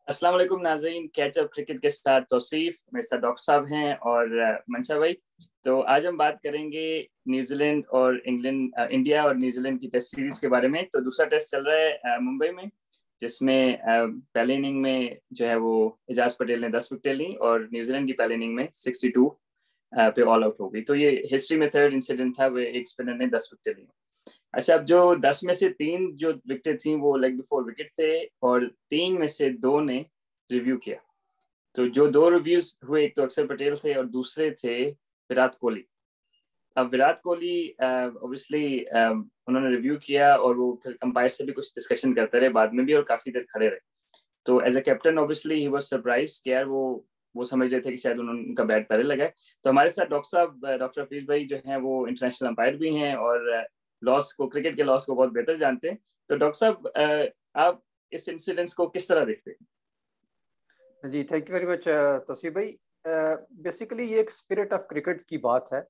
अस्सलाम वालेकुम नाज़रीन, कैचअप क्रिकेट के साथ तौसीफ, मेरे साथ डॉक्टर साहब हैं और मंशा भाई। तो आज हम बात करेंगे न्यूजीलैंड और इंग्लैंड, इंडिया और न्यूजीलैंड की टेस्ट सीरीज के बारे में। तो दूसरा टेस्ट चल रहा है मुंबई में, जिसमें पहले इनिंग में जो है वो एजाज पटेल ने 10 विकेट ली और न्यूजीलैंड की पहले इनिंग में 62 पे ऑल आउट हो गई। तो ये हिस्ट्री में थर्ड इंसिडेंट था, वो एक स्पिनर ने 10 विकेट ली। अच्छा, अब जो 10 में से 3 जो विकेट थी वो लेग बिफोर विकेट थे और 3 में से 2 ने रिव्यू किया। तो जो 2 रिव्यूज हुए, एक तो अक्षर पटेल थे और दूसरे थे विराट कोहली। अब विराट कोहली ऑब्वियसली उन्होंने रिव्यू किया और वो फिर अंपायर से भी कुछ डिस्कशन करते रहे बाद में भी और काफी देर खड़े रहे। तो as a captain obviously he was surprise कि यार वो समझ रहे थे कि शायद उनका बैट पहले लगा है। तो हमारे साथ डॉक्टर साहब, डॉक्टर हफीज भाई जो हैं वो इंटरनेशनल अंपायर भी हैं और लॉस को, क्रिकेट के लॉस को बहुत बेहतर जानते हैं। तो डॉक्टर साहब, आप इस इंसिडेंस को किस तरह देखते हैं? जी, thank you very much Tauseef भाई। बेसिकली ये एक स्पिरिट ऑफ क्रिकेट की बात है।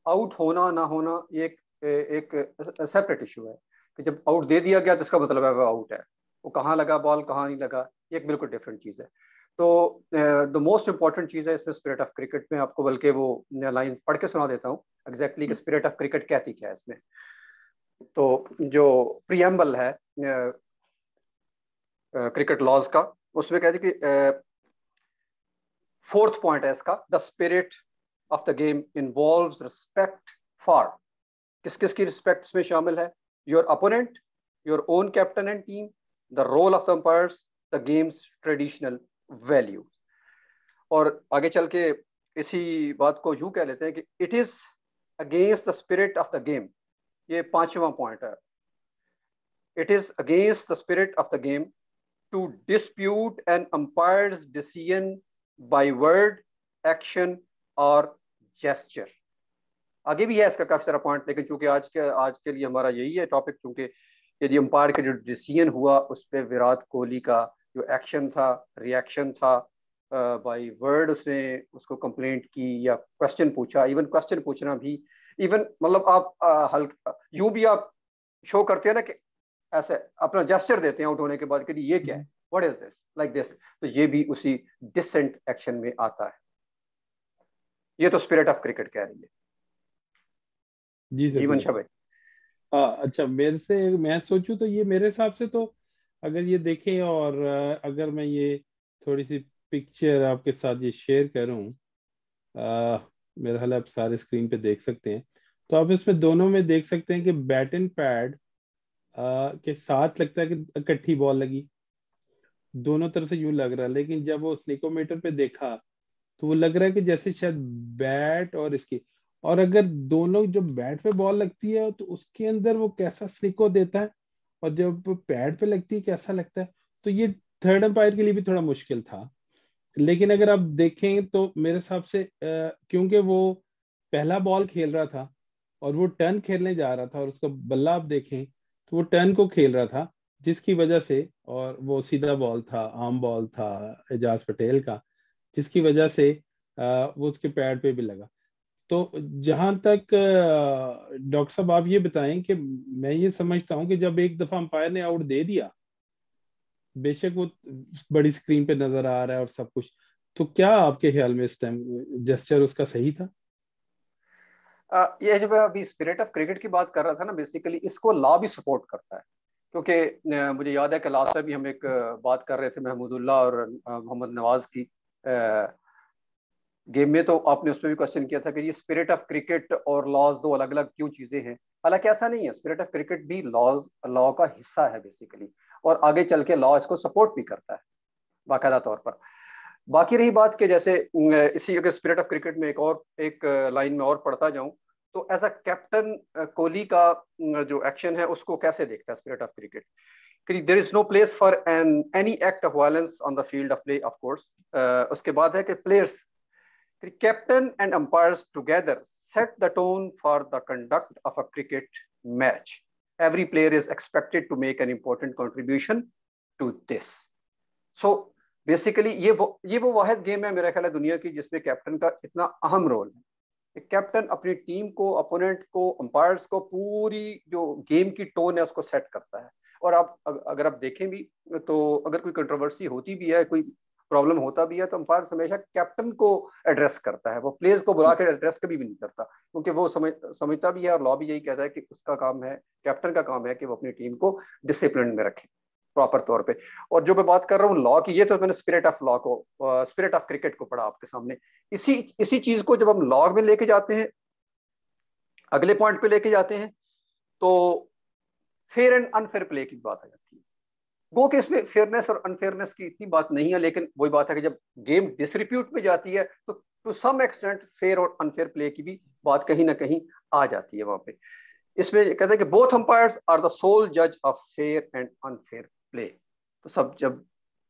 आउट होना ना होना ये एक सेपरेट इशू है कि जब आउट दे दिया गया तो इसका मतलब है वो आउट है। वो कहाँ लगा बॉल, कहाँ नहीं लगा, ये एक बिल्कुल डिफरेंट चीज़ है। तो द मोस्ट इंपॉर्टेंट चीज़ है इसमें स्पिरिट ऑफ क्रिकेट में, आपको बल्कि वो लाइन पढ़ के सुना देता हूँ एग्जैक्टली कि स्पिरिट ऑफ क्रिकेट कहती क्या है इसमें। तो जो प्रियम्बल है क्रिकेट लॉज का, उसमें कहती कि फोर्थ पॉइंट है इसका, the spirit of the game involves respect for, किस किस की रिस्पेक्ट इसमें शामिल है? Your opponent, your own captain and team, the role of the umpires, the game's traditional value. और आगे चल के इसी बात को यूं कह लेते हैं कि it is against the spirit of the game. ये पांचवा पॉइंट है। It is against the spirit of the game to dispute an umpire's decision by word, action or gesture। आगे भी है इसका काफी सारा पॉइंट, लेकिन चूंकि आज के लिए हमारा यही है टॉपिक, क्योंकि यदि अंपायर का जो डिसीजन हुआ उस पर विराट कोहली का जो एक्शन था, रिएक्शन था, बाय वर्ड उसने उसको कंप्लेंट की या क्वेश्चन पूछा, इवन क्वेश्चन पूछना भी, इवन मतलब आप हल्का यूं भी आप शो करते हैं ना कि ऐसे अपना जेस्चर देते हैं आउट होने के बाद कि ये क्या है, what is this, like this, तो ये भी उसी डिसेंट एक्शन में आता है। ये तो स्पिरिट ऑफ क्रिकेट कह रही है। जी सर, जी मंशा भाई। अच्छा, मेरे से मैं सोचूं तो ये मेरे हिसाब से तो अगर ये देखें और अगर मैं ये थोड़ी सी पिक्चर आपके साथ ये शेयर करूं, मेरा ख्याल है आप सारे स्क्रीन पे देख सकते हैं। तो आप इसमें दोनों में देख सकते हैं कि बैट एंड पैड के साथ लगता है कि इकट्ठी बॉल लगी, दोनों तरफ से यूं लग रहा है। लेकिन जब वो स्निकोमीटर पे देखा तो वो लग रहा है कि जैसे शायद बैट और इसकी, और अगर दोनों जो बैट पे बॉल लगती है तो उसके अंदर वो कैसा स्निको देता है और जब पैड पे लगती है कैसा लगता है। तो ये थर्ड अंपायर के लिए भी थोड़ा मुश्किल था। लेकिन अगर आप देखें तो मेरे हिसाब से क्योंकि वो पहला बॉल खेल रहा था और वो टर्न खेलने जा रहा था और उसका बल्ला आप देखें तो वो टर्न को खेल रहा था, जिसकी वजह से, और वो सीधा बॉल था, आर्म बॉल था एजाज पटेल का, जिसकी वजह से वो उसके पैड पे भी लगा। तो जहां तक डॉक्टर साहब आप ये बताएं कि मैं ये समझता हूं कि जब एक दफा अंपायर ने आउट दे दिया, बेशक वो बड़ी स्क्रीन पे नजर आ रहा है और सब कुछ, तो क्या आपके ख्याल में इस टाइम जेस्चर उसका सही था? ये जब मैं अभी स्पिरिट ऑफ क्रिकेट की बात कर रहा था ना, बेसिकली इसको लॉ भी सपोर्ट करता है। क्योंकि मुझे याद है कि लास्ट टाइम भी हम एक बात कर रहे थे महमूदुल्लाह और मोहम्मद नवाज की गेम में, तो आपने उसमें भी क्वेश्चन किया था कि ये स्पिरिट ऑफ क्रिकेट और लॉज दो अलग अलग क्यों चीजें हैं। हालांकि ऐसा नहीं है, स्पिरिट ऑफ क्रिकेट भी लॉ का हिस्सा है बेसिकली, और आगे चल के लॉ इसको सपोर्ट भी करता है बाकायदा तौर पर। बाकी रही बात कि जैसे इसी अगर स्पिरिट ऑफ क्रिकेट में एक लाइन में और पढ़ता जाऊं, तो एज अ कैप्टन कोहली का जो एक्शन है उसको कैसे देखता है spirit of cricket? There is no place for any act of violence on the field of play, of course. उसके बाद है कि players, captain and umpires together set the tone for the conduct of a cricket match. Every player is expected to make an important contribution to this. So basically ये वो वाहिद game है मेरा ख्याल है दुनिया की जिसमें कैप्टन का इतना अहम रोल है। कैप्टन अपनी टीम को, अपोनेंट को, अंपायर्स को, पूरी जो गेम की टोन है उसको सेट करता है। और आप अगर आप देखें भी तो अगर कोई कंट्रोवर्सी होती भी है, कोई प्रॉब्लम होता भी है, तो अंपायर हमेशा कैप्टन को एड्रेस करता है, वो प्लेयर्स को बुला कर एड्रेस कभी भी नहीं करता, क्योंकि वो समझता भी है और लॉ भी यही कहता है कि उसका काम है, कैप्टन का काम है कि वो अपनी टीम को डिसिप्लिन में रखे प्रॉपर तौर पे। और जो मैं बात कर रहा हूँ लॉ की, ये तो मैंने स्पिरिट ऑफ लॉ को, स्पिरिट ऑफ क्रिकेट को पढ़ा आपके सामने। इसी चीज को जब हम लॉ में लेके जाते हैं, अगले पॉइंट पे लेके जाते हैं, तो फेयर एंड अनफेयर प्ले की बात आ जाती है। गो के इसमें फेयरनेस और अनफेयरनेस की इतनी बात नहीं है, लेकिन वही बात है कि जब गेम डिसरिप्यूट में जाती है तो टू सम एक्सटेंट फेयर और अनफेयर प्ले की भी बात कहीं ना कहीं आ जाती है वहां पे। इसमें कहते हैं कि both umpires are the sole जज of fair and unfair play. तो सब जब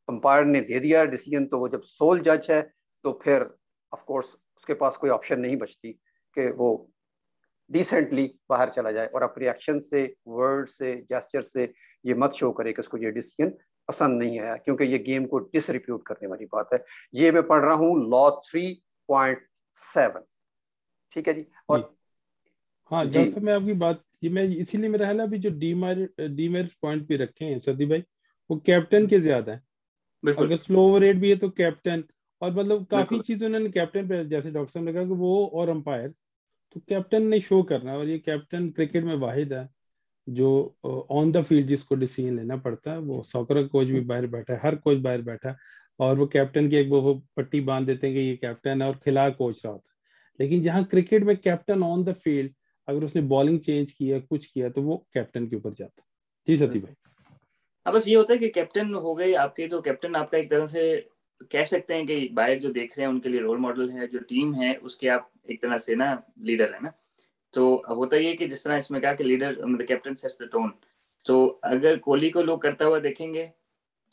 अंपायर ने दे दिया डिसीजन, तो वो जब सोल जज है तो फिर ऑफ कोर्स उसके पास कोई ऑप्शन नहीं बचती कि वो डिसेंटली बाहर चला जाए और अपने एक्शन से, वर्ड से, जेस्चर से ये मत शो करे कि उसको ये डिसीजन पसंद नहीं आया, क्योंकि ये गेम को डिसरिप्यूट करने वाली बात है। ये मैं पढ़ रहा हूँ लॉ 3.7, ठीक है जी। और हाँ जी डॉक्टर साहब, मैं आपकी बात, ये मैं इसीलिए मेरा ख्याल है अभी जो डीमेरिट पॉइंट भी रखे हैं सदी भाई, वो कैप्टन के ज्यादा है। बिल्कुल अगर स्लो ओवर रेट भी है तो कैप्टन, और मतलब काफी बिल्कुल चीजें उन्होंने कैप्टन पे, जैसे डॉक्टर साहब ने कहा कि वो और अंपायर, तो कैप्टन ने शो करना है। और ये कैप्टन क्रिकेट में वाहिद है जो ऑन द फील्ड जिसको डिसीजन लेना पड़ता है। वो सॉकर का कोच भी बाहर बैठा है, हर कोच बाहर बैठा है, और वो कैप्टन की एक वो पट्टी बांध देते हैं कि ये कैप्टन है, और खिला कोच रहा होता है। लेकिन जहाँ क्रिकेट में कैप्टन ऑन द फील्ड, अगर उसने बॉलिंग चेंज किया, कुछ किया, तो वो कैप्टन के ऊपर जाता है। जी सती भाई। अब बस ये होता है कि कैप्टन हो गए आपके, तो कैप्टन आपका एक तरह से कह सकते हैं कि बाहर जो देख रहे हैं उनके लिए रोल मॉडल है, जो टीम है उसके आप एक तरह से ना लीडर है ना। तो होता ये कि जिस तरह इसमें कहा कि लीडर मतलब कैप्टन सेट्स द टोन, तो अगर कोहली को लोग करता हुआ देखेंगे,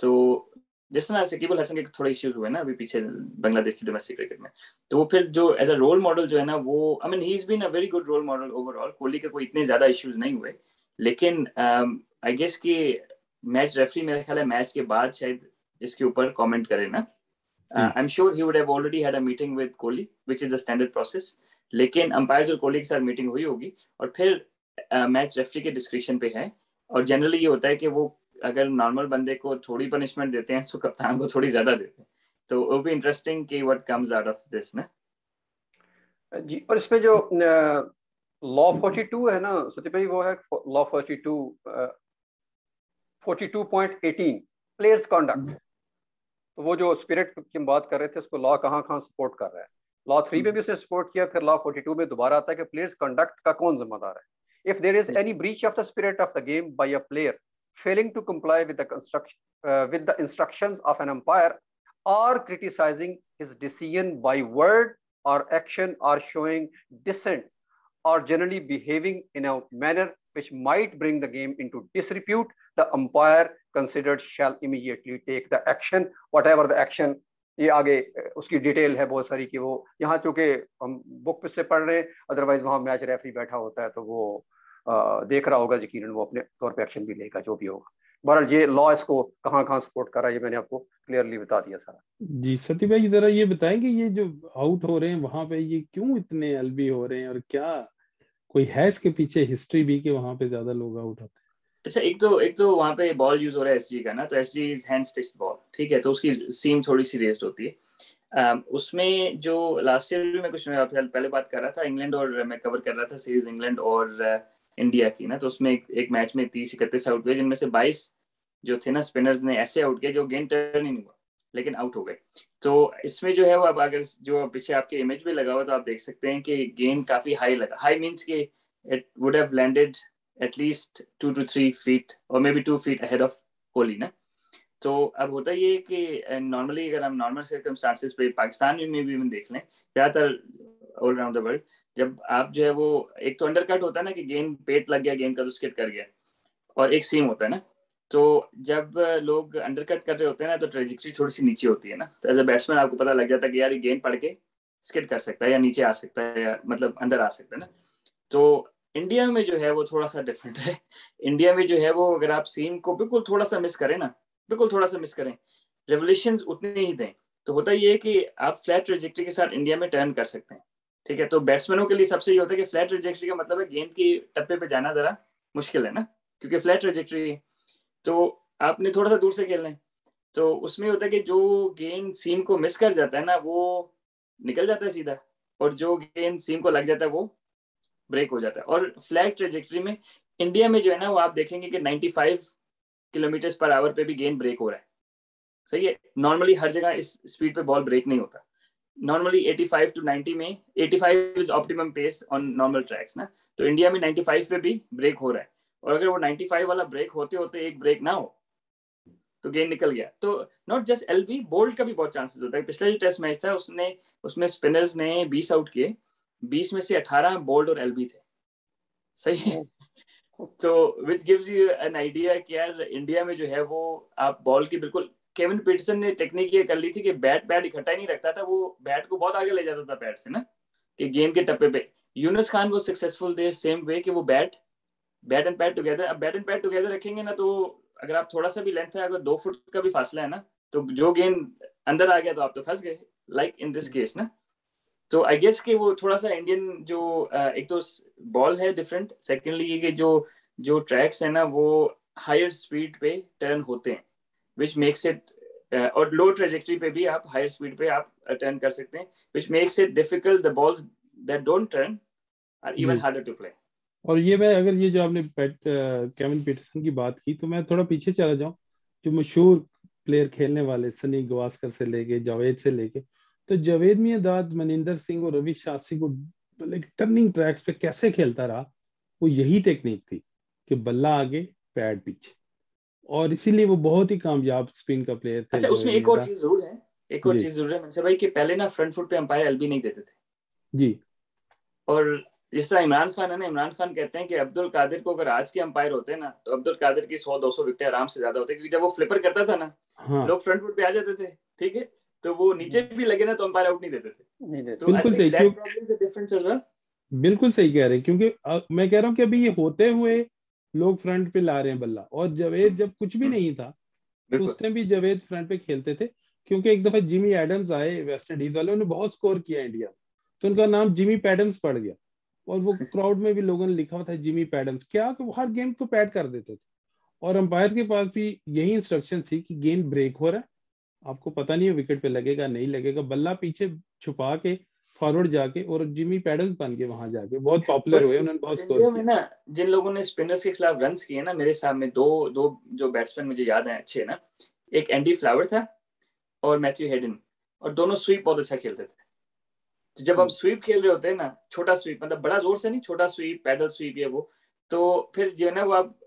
तो जिस तरह शकीबुल हसन के थोड़े इश्यूज हुए ना अभी पीछे बांग्लादेश की डोमेस्टिक क्रिकेट में, तो वो फिर जो एज अ रोल मॉडल जो है ना, वो I mean he is been a very good role model overall. Kohli के कोई इतने ज्यादा इश्यूज नहीं हुए, लेकिन आई गेस कि मैच रेफरी मेरे ख्याल है मैच के बाद शायद इसके ऊपर कमेंट करे ना। I am sure he would have already had a meeting with Kohli which is the standard process, लेकिन अंपायर्स और कोहली के साथ मीटिंग हुई होगी और फिर मैच रेफरी के डिस्क्रिप्शन पे है। और जनरली ये होता है कि वो अगर नॉर्मल बंदे को थोड़ी पनिशमेंट देते हैं तो कप्तान को थोड़ी ज्यादा देते हैं। तो वो भी इंटरेस्टिंग कि what comes out of this ना जी। और इसमें जो लॉ 42 है ना सती भाई, वो है लॉ 42.18 प्लेयर्स कॉन्डक्ट। तो वो जो स्पिरिट की हम बात कर रहे थे, उसको लॉ कहाँ कहाँ सपोर्ट कर रहा है। लॉ 3 में भी उसने सपोर्ट किया, फिर लॉ 42 में दोबारा आता है कि प्लेयर्स कंडक्ट का कौन जिम्मेदार है। If there is any breach of the spirit of the game by a player failing to comply with the instructions of an umpire or criticizing his decision by word or action or showing dissent or generally behaving in a manner which might bring the game into disrepute, the umpire considered shall immediately take the action, whatever the action। ये आगे उसकी detail है बहुत सारी कि वो यहाँ चूंकि हम बुक से पढ़ रहे हैं, अदरवाइज वहाँ मैच रेफरी बैठा होता है तो वो देख रहा होगा, यकीनन वो अपने तौर पे एक्शन भी लेगा जो भी होगा। बहरहाल ये लॉ इसको कहाँ कहाँ सपोर्ट कर रहा है, ये मैंने आपको क्लियरली बता दिया सारा। जी सती भाई, जरा ये बताएंगे ये जो आउट हो रहे हैं वहां पे, ये क्यों इतने एलबी हो रहे हैं, और क्या कोई है इसके पीछे हिस्ट्री भी कि वहां पे ज्यादा लोग आउट होते हैं? अच्छा, एक तो वहाँ पे बॉल यूज हो रहा है एसजी का ना, तो SG is hand stitched ball, ठीक है, तो उसकी सीम थोड़ी सी रेस्ड होती है। उसमें जो लास्ट ईयर भी मैं कुछ पहले बात कर रहा था इंग्लैंड, और मैं कवर कर रहा था सीरीज इंग्लैंड और इंडिया की ना, तो उसमें एक मैच में 30-31 आउट हुए, जिनमें से 22 जो थे ना स्पिनर्स ने ऐसे आउट किए जो गेंद टर्न ही नहीं हुआ लेकिन आउट हो गए। तो इसमें जो है वो, अब अगर जो पीछे आपके इमेज भी लगा हुआ तो आप देख सकते हैं कि गेंद काफी हाई लगा। हाई मीन्स कि it would have landed at least 2 to 3 feet or maybe 2 feet ahead of Kohli ना। तो अब होता ये कि नॉर्मली अगर हम नॉर्मल सर्कमस्टांसेस पे पाकिस्तान में भी देख लें, ज़्यादातर ऑल अराउंड द वर्ल्ड, जब आप जो है वो एक तो अंडर कट होता है ना कि गेंद पेट लग गया, गेंद का तो स्किड कर गया, और एक सीम होता है ना। तो जब लोग अंडर कट कर रहे होते हैं ना, तो ट्रेजेक्टरी थोड़ी सी नीचे होती है ना, तो एज अ बैट्समैन आपको पता लग जाता है कि यार ये गेंद पड़ के स्किड कर सकता है या नीचे आ सकता है या मतलब अंदर आ सकता है ना। तो इंडिया में जो है वो थोड़ा सा डिफरेंट है। इंडिया में जो है वो अगर आप सीम को बिल्कुल थोड़ा सा मिस करें ना, बिल्कुल थोड़ा सा मिस करें, रेवोल्यूशंस उतने ही दें, तो होता ये है कि आप फ्लैट ट्रेजेक्टरी के साथ इंडिया में टर्न कर सकते हैं। ठीक है, तो बैट्समैनों के लिए सबसे ये होता है कि फ्लैट ट्रेजेक्टरी का मतलब है गेंद की टप्पे पे जाना जरा मुश्किल है ना, क्योंकि फ्लैट ट्रेजेक्टरी। तो आपने थोड़ा सा दूर से खेलना है, तो उसमें होता है कि जो गेंद सीम को मिस कर जाता है ना वो निकल जाता है सीधा, और जो गेंद सीम को लग जाता है वो ब्रेक हो जाता है। और फ्लैग ट्रेजेक्ट्री में इंडिया में जो है ना वो आप देखेंगे कि 95 किलोमीटर पर आवर पे भी गेंद ब्रेक हो रहा है, सही है। नॉर्मली हर जगह इस स्पीड पे बॉल ब्रेक नहीं होता। नॉर्मली 85 to 90 में, 85 is optimum pace on normal tracks ना, तो इंडिया में 95 पे भी ब्रेक हो रहा है। और अगर वो 95 वाला ब्रेक होते होते एक ब्रेक ना हो तो गेंद निकल गया। तो नॉट जस्ट एलबी, बोल्ट का भी बहुत चांसेस होता है। पिछला जो टेस्ट मैच था उसमें स्पिनर्स ने 20 आउट किए, 20 में से 18 बोल्ट और एलबी थे, सही है। तो which gives you an idea कि यार इंडिया में जो है वो आप बॉल की बिल्कुल, केविन पीटरसन ने टेक्निक ये कर ली थी कि बैट इकट्ठा ही नहीं रखता था, वो बैट को बहुत आगे ले जाता था पैर से ना, कि गेंद के टप्पे पे। यूनुस खान वो सक्सेसफुल देयर सेम वे कि वो बैट एंड पैड टुगेदर। अब बैट एंड पैड टुगेदर रखेंगे ना, तो अगर आप थोड़ा सा भी लेंथ है, अगर 2 फुट का भी फासला है ना, तो जो गेंद अंदर आ गया तो आप तो फंस गए, लाइक इन दिस केस ना। तो आई गेस कि वो थोड़ा सा इंडियन जो एक तो बॉल है डिफरेंट, सेकेंडली ये कि जो ट्रैक्स है ना वो हायर स्पीड पे टर्न होते हैं, विच मेक्स इट, और लो ट्रेजेक्ट्री पे भी आप हायर स्पीड पे आप टर्न कर सकते हैं, which makes it difficult, the balls that don't turn are even harder to play. और ये मैं अगर ये जो आपने केविन पीटरसन की बात की तो मैं थोड़ा पीछे चला जाऊं, जो मशहूर प्लेयर खेलने वाले सनी गवास्कर से लेके जावेद से लेके, तो जावेद मियांदाद, मनिंदर सिंह और रवि शास्त्री को टर्निंग ट्रैक्स पे कैसे खेलता रहा, वो यही टेक्निक थी कि बल्ला आगे पैड पीछे, और इसीलिए वो बहुत ही कामयाब स्पिन का प्लेयर थे अच्छा, जावेद उसमें एक और मियांदाद। चीज जरूर है, एक और जी चीज जरूर है मनसा भाई, कि पहले ना फ्रंट फुट पे अंपायर एलबी नहीं देते थे। जी और जिस तरह इमरान खान है ना, इमरान खान कहते हैं कि अब्दुल कादिर को अगर आज के अंपायर होते हैं ना, तो अब्दुल कादिर की 100-200 विकेट आराम से ज्यादा होते, क्योंकि जब वो फ्लिपर करता था ना, हाँ लोग फ्रंट फुट पे आ जाते थे, ठीक है, तो वो नीचे भी लगे ना तो अंपायर आउट नहीं देते थे। तो आई बिल्कुल थिंक सही, that problem is a difference as well. बिल्कुल सही कह रहे हैं, क्योंकि मैं कह रहा हूँ कि अभी ये होते हुए लोग फ्रंट पे ला रहे हैं बल्ला, और जावेद जब कुछ भी नहीं था तो बिल्कुल उस टाइम भी जावेद फ्रंट पे खेलते थे, क्योंकि एक दफा जिमी एडम्स आए वेस्ट इंडीज वाले, उन्होंने बहुत स्कोर किया इंडिया, तो उनका नाम जिमी पैडम्स पड़ गया, और वो क्राउड में भी लोगों ने लिखा हुआ था जिमी पैडम्स, क्या कि वो हर गेम को पैड कर देते थे, और अंपायर के पास भी यही इंस्ट्रक्शन थी कि गेंद ब्रेक हो रहा है, आपको पता नहीं है विकेट पे लगेगा नहीं लगेगा, बल्ला पीछे छुपा के फॉरवर्ड जाके, और जिमी पैडल्स बन के वहां जाके बहुत पॉपुलर और हुए, उन्होंने बहुत स्कोर इंडिया में किया। ना जिन लोगों ने स्पिनर्स के खिलाफ रन किए ना, मेरे सामने दो दो जो बैट्समैन मुझे याद है अच्छे ना, एक एंडी फ्लावर था और मैथ्यू हेडन, और दोनों स्वीप बहुत अच्छा खेलते थे। तो जब आप स्वीप खेल रहे होते हैं ना, छोटा स्वीप मतलब बड़ा जोर से नहीं, छोटा स्वीप, पैडल स्वीप या वो, तो फिर जो है ना वो आप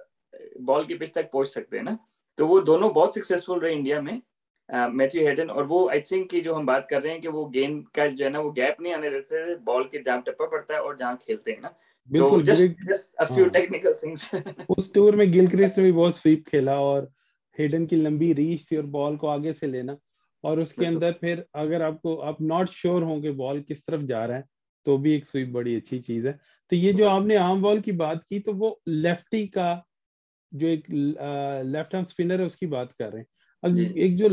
बॉल की पिच तक पहुंच सकते हैं ना। तो वो दोनों बहुत सक्सेसफुल रहे इंडिया में, मैथ्यू हेडन, और वो आई थिंक की जो हम बात कर रहे हैं कि वो गेंद का जो है ना वो गैप नहीं आने देते थे बॉल के, जहाँ टप्पा पड़ता है और जहाँ खेलते हैं ना। तो बिल्कुल जस्ट अ फ्यू हाँ, टेक्निकल थिंग्स। उस टूर में गिलक्रिस्ट ने भी बहुत स्वीप खेला, और हेडन की लंबी रीच थी और बॉल को आगे से लेना, और उसके बिल्कुल अंदर फिर अगर आप नॉट श्योर होंगे बॉल किस तरफ जा रहा है, तो भी एक स्वीप बड़ी अच्छी चीज है। तो ये जो आपने आर्म बॉल की बात की, तो वो लेफ्टी का जो एक लेफ्ट आर्म स्पिनर है उसकी बात कर रहे हैं। जी। अब एक जो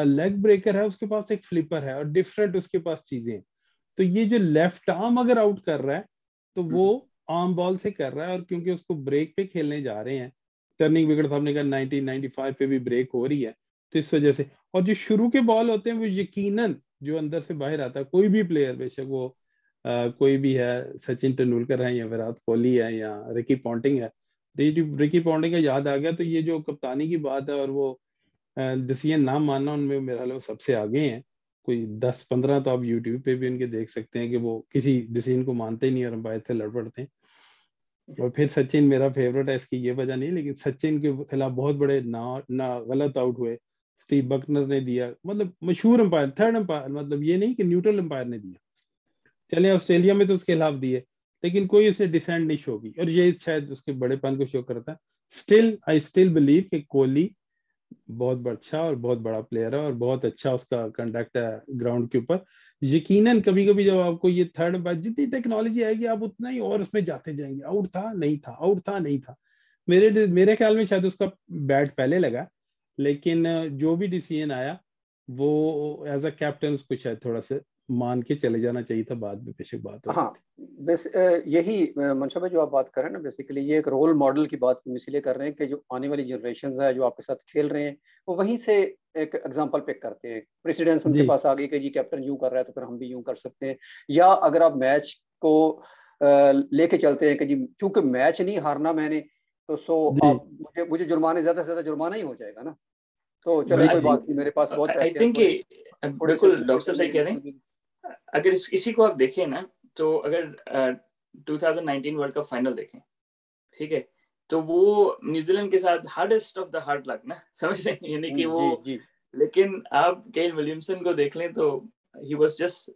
लेग ब्रेकर है उसके पास एक फ्लिपर है, और डिफरेंट उसके पास चीजें हैं। तो ये जो लेफ्ट आर्म अगर आउट कर रहा है तो वो आर्म बॉल से कर रहा है, और क्योंकि उसको ब्रेक पे खेलने जा रहे हैं, टर्निंग विकेट साहब ने कहा 1995 पे भी ब्रेक हो रही है, तो इस वजह से। और जो शुरू के बॉल होते हैं वो यकीनन जो अंदर से बाहर आता है, कोई भी प्लेयर, बेशक वो कोई भी है, सचिन तेंदुलकर है या विराट कोहली है या रिकी पॉन्टिंग है, तो ये जो रिकी पॉन्टिंग का याद आ गया, तो ये जो कप्तानी की बात है और वो डिसीजन नाम मानना, उनमें मेरा ख्याल वो सबसे आगे हैं। कोई 10-15 तो आप यूट्यूब पे भी उनके देख सकते हैं कि वो किसी डिसीजन को मानते ही नहीं और अंपायर से लड़ पड़ते हैं। और फिर सचिन मेरा फेवरेट है, इसकी ये वजह नहीं, लेकिन सचिन के खिलाफ बहुत बड़े ना गलत आउट हुए, स्टीव बकनर ने दिया, मतलब मशहूर अंपायर, थर्ड अंपायर, मतलब ये नहीं कि न्यूट्रल अंपायर ने दिया, चले ऑस्ट्रेलिया में तो उसके खिलाफ दिए, लेकिन कोई उसने डिसेंट नहीं शो की, और ये शायद उसके बड़ेपन को शो करता है। स्टिल आई स्टिल बिलीव कि कोहली बहुत अच्छा और बहुत बड़ा प्लेयर है, और बहुत अच्छा उसका कंडक्ट है ग्राउंड के ऊपर। यकीनन कभी कभी जब आपको ये थर्ड बार जितनी टेक्नोलॉजी आएगी आप उतना ही और उसमें जाते जाएंगे, आउट था नहीं था, आउट था नहीं था। मेरे ख्याल में शायद उसका बैट पहले लगा, लेकिन जो भी डिसीजन आया वो एज अ कैप्टन उसको शायद थोड़ा सा मान के चले जाना चाहिए था, बाद में बेशक बात होती हाँ, बस यही मंशा भाई जो आप बात कर रहे हैं ना, बेसिकली ये एक रोल मॉडल की बात हम इसलिए कर रहे हैं कि जो आने वाली जनरेशन है जो आपके साथ खेल रहे हैं, वो वहीं से एक एग्जांपल पिक करते हैं। प्रेसिडेंस उनके जी। पास आ गई कि जी कैप्टन यूं कर रहा है तो फिर हम भी यूं कर सकते हैं। या अगर आप मैच को लेके चलते हैं कि जी चूंकि मैच नहीं हारना मैंने, तो जी आप मुझे जुर्माने, ज्यादा से ज्यादा जुर्माना ही हो जाएगा ना, तो चले आई कोई थिंक बात नहीं, मेरे पास बहुत आई पैसे हैं, थिंक थोड़े से बिल्कुल उसमें पे डॉक्टर कर साहब सही लेंगे कह रहे उसमें भी। हैं। अगर इसी को आप देखें ना, तो अगर 2019 वर्ल्ड कप फाइनल देखें, ठीक है, तो वो न्यूजीलैंड के साथ hardest of the hard luck ना, समझ रहे हैं, यानी कि वो, जी जी। लेकिन आप केन विलियमसन को देख लें तो he was just,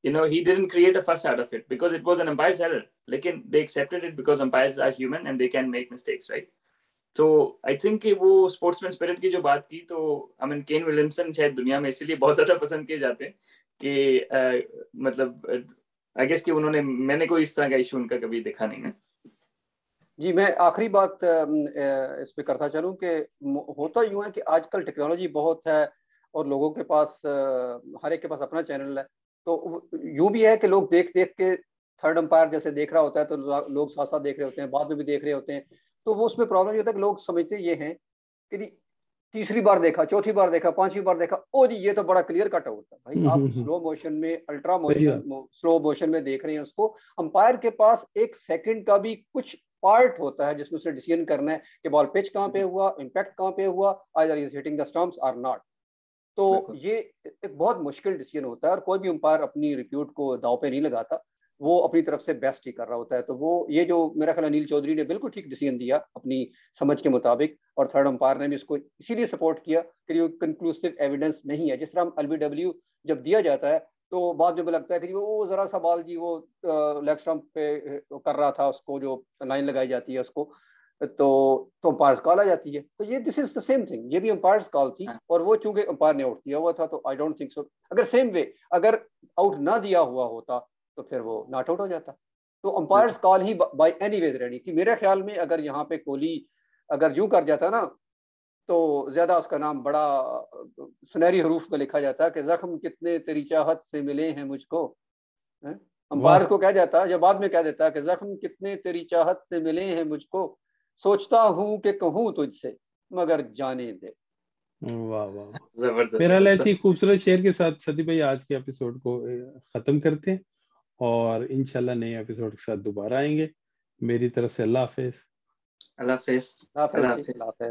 he didn't create a fuss out of it because it was an umpire's error, लेकिन they accepted it because umpires are human and they can make mistakes, right? तो I think कि वो sportsman spirit की जो बात की, तो I mean Kane Williamson शायद दुनिया में इसीलिए बहुत ज्यादा पसंद किए जाते हैं कि मतलब आई गेस कि उन्होंने, मैंने कोई इस तरह का इशू उनका कभी देखा नहीं है। जी, मैं आखिरी बात इस पे करता चलूं कि होता यूं है कि आजकल टेक्नोलॉजी बहुत है और लोगों के पास हर एक के पास अपना चैनल है, तो यूं भी है कि लोग देख देख के थर्ड अंपायर जैसे देख रहा होता है तो लोग साथ साथ देख रहे होते हैं, बाद में भी देख रहे होते हैं, तो वो उसमें प्रॉब्लम ये होता है कि लोग समझते ये हैं कि जी तीसरी बार देखा, चौथी बार देखा, पांचवी बार देखा, ओ जी ये तो बड़ा क्लियर कट आउट था। भाई आप स्लो मोशन में, अल्ट्रा सही मोशन, बात। स्लो मोशन में देख रहे हैं उसको, अंपायर के पास एक सेकंड का भी कुछ पार्ट होता है जिसमें उसे डिसीजन करना है कि बॉल पिच कहाँ पे हुआ, इम्पैक्ट कहाँ पे हुआ, either is hitting the stumps or not. तो ये एक बहुत मुश्किल डिसीजन होता है और कोई भी अंपायर अपनी रिप्यूट को दाव पे नहीं लगाता, वो अपनी तरफ से बेस्ट ही कर रहा होता है। तो वो ये जो मेरा ख्याल अनिल चौधरी ने बिल्कुल ठीक डिसीजन दिया अपनी समझ के मुताबिक, और थर्ड अंपायर ने भी इसको इसीलिए सपोर्ट किया कि ये कंक्लूसिव एविडेंस नहीं है। जिस तरह एलबीडब्ल्यू जब दिया जाता है तो बाद में लगता है कि वो जरा सा बॉल जी वो लेग स्टंप पे कर रहा था, उसको जो लाइन लगाई जाती है उसको, तो अंपायर्स कॉल आ जाती है। तो ये this is the same thing, ये भी अंपायर्स कॉल थी और वो चूंकि अंपायर ने आउट दिया हुआ था तो आई डोंट थिंक सो, अगर सेम वे अगर आउट ना दिया हुआ होता तो फिर वो नॉट आउट हो जाता। तो umpires call he by any ways रहनी थी मेरे ख्याल में। अगर यहाँ पे कोहली अगर यूं कर जाता ना तो ज्यादा उसका नाम बड़ा सुनहरी हरूफ में लिखा जाता कि जख्म कितने तेरी चाहत से मिले हैं मुझको। अंपायर वाह को कह जाता या बाद में कह देता कि जख्म कितने तेरी चाहत से मिले हैं मुझको, सोचता हूं कि कहूं तुझसे मगर जाने दे। वाह वाह। जबरदस्त मेरा जबरदस्त। ऐसे ही खूबसूरत शेर के साथ सती भाई आज के एपिसोड को खत्म करते हैं, और इंशाल्लाह नए एपिसोड के साथ दोबारा आएंगे। मेरी तरफ से अल्लाह हाफिज। अल्लाह हाफिज। हाफिज अल्लाह जी, हाफिज। हाफिज।